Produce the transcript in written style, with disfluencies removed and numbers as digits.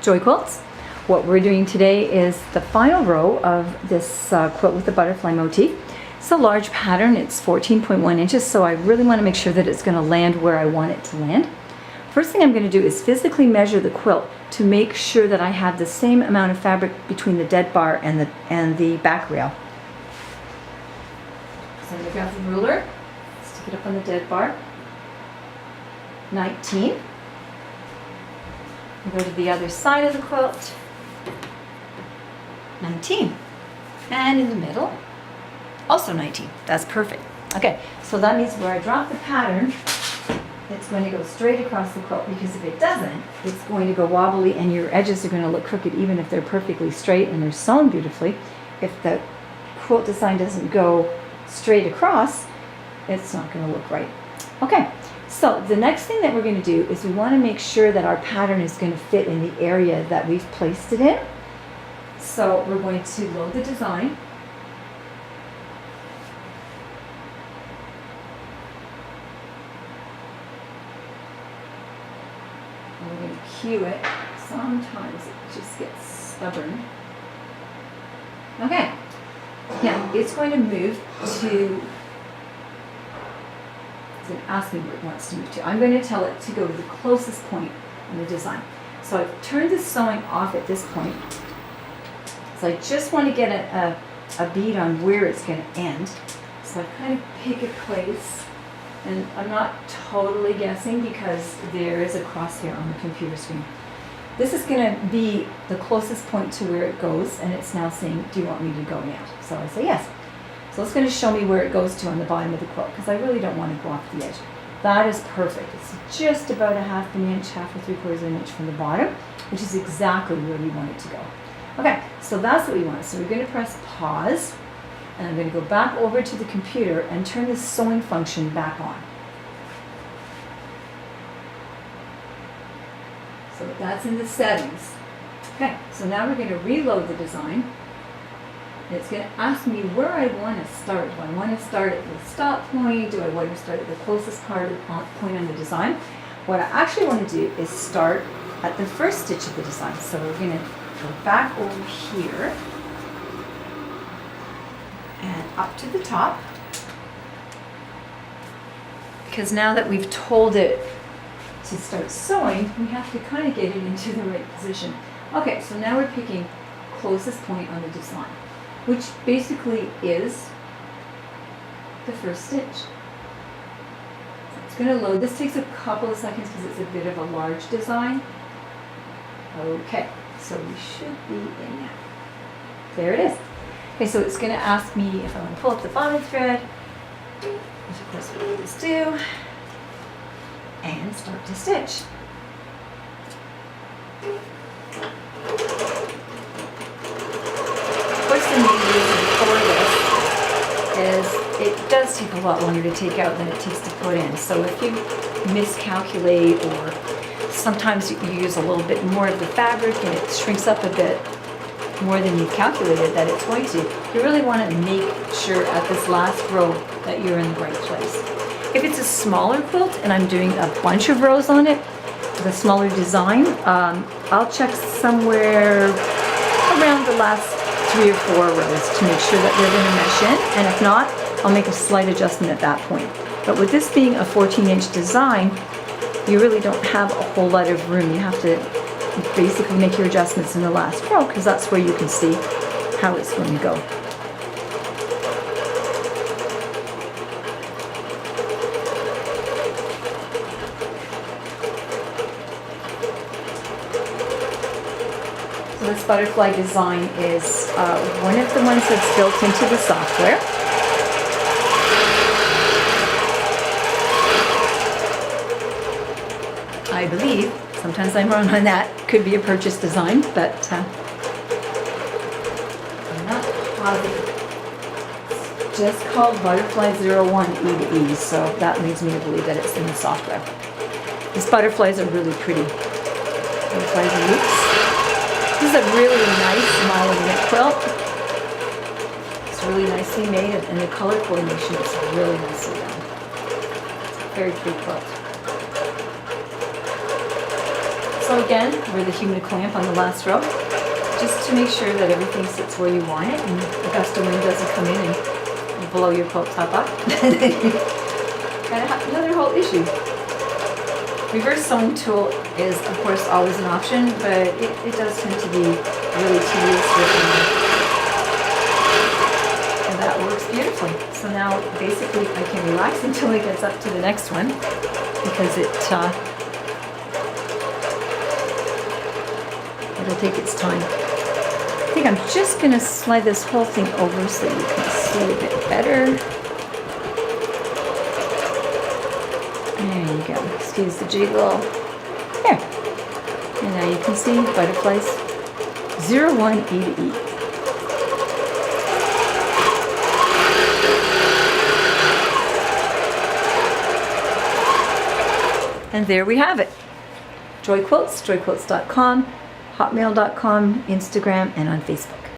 Joy Quilts. What we're doing today is the final row of this quilt with the butterfly motif. It's a large pattern, it's 14.1 inches, so I really want to make sure that it's going to land where I want it to land. First thing I'm going to do is physically measure the quilt to make sure that I have the same amount of fabric between the dead bar and the back rail. So I'm going to grab the ruler, stick it up on the dead bar. 19. Go to the other side of the quilt. 19. And in the middle, also 19. That's perfect. Okay, so that means where I drop the pattern, it's going to go straight across the quilt, because if it doesn't, it's going to go wobbly and your edges are going to look crooked even if they're perfectly straight and they're sewn beautifully. If the quilt design doesn't go straight across, it's not going to look right. Okay, so the next thing that we're going to do is we want to make sure that our pattern is going to fit in the area that we've placed it in. So we're going to load the design. And we're going to cue it. Sometimes it just gets stubborn. Okay, now it's going to move to, it's going to ask me where it wants to move to. I'm going to tell it to go to the closest point in the design. So I've turned the sewing off at this point. So I just want to get a bead on where it's going to end. So I kind of pick a place, and I'm not totally guessing because there is a crosshair on the computer screen. This is going to be the closest point to where it goes, and it's now saying, do you want me to go now? So I say yes. So it's going to show me where it goes to on the bottom of the quilt, because I really don't want to go off the edge. That is perfect. It's just about a half an inch, half or 3/4 of an inch from the bottom, which is exactly where we want it to go. Okay, so that's what we want. So we're going to press pause, and I'm going to go back over to the computer and turn the sewing function back on. So that's in the settings. Okay, so now we're going to reload the design. And it's going to ask me where I want to start. Do I want to start at the stop point? Do I want to start at the closest point on the design? What I actually want to do is start at the first stitch of the design. So we're going to go back over here and up to the top, because now that we've told it to start sewing, we have to kind of get it into the right position. Okay, so now we're picking closest point on the design, which basically is the first stitch. So it's going to load. This takes a couple of seconds because it's a bit of a large design. Okay, so we should be in now. There it is. Okay, so it's going to ask me if I want to pull up the bottom thread, which of course we always do, and start to stitch. First thing you do before this is it does take a lot longer to take out than it takes to put in. So if you miscalculate, or sometimes you use a little bit more of the fabric and it shrinks up a bit more than you've calculated that it's going to, you really want to make sure at this last row that you're in the right place. If it's a smaller quilt and I'm doing a bunch of rows on it, the smaller design, I'll check somewhere around the last 3 or 4 rows to make sure that they're going to mesh in, and if not, I'll make a slight adjustment at that point. But with this being a 14-inch design, you really don't have a whole lot of room. You have to basically make your adjustments in the last row, because that's where you can see how it's going to go. So this butterfly design is one of the ones that's built into the software. I believe, sometimes I'm wrong on that, could be a purchase design, but I'm not positive. It's just called Butterfly 01 E to E, so that leads me to believe that it's in the software. These butterflies are really pretty. Butterflies and loops. This is a really nice mile-a-minute quilt. It's really nicely made, and the color coordination is really nicely done. Very pretty quilt. So again, we're the human clamp on the last row, just to make sure that everything sits where you want it and a gust of wind doesn't come in and blow your quilt top up. Got another whole issue. Reverse sewing tool is of course always an option, but it does tend to be really tedious and that works beautifully. So now basically I can relax until it gets up to the next one, because it'll take its time. I think I'm just going to slide this whole thing over so you can see a bit better. There you go. Excuse the jiggle. There. And now you can see butterflies 01 E to E. And there we have it. Joy Quilts, joyquilts.com, hotmail.com, Instagram, and on Facebook.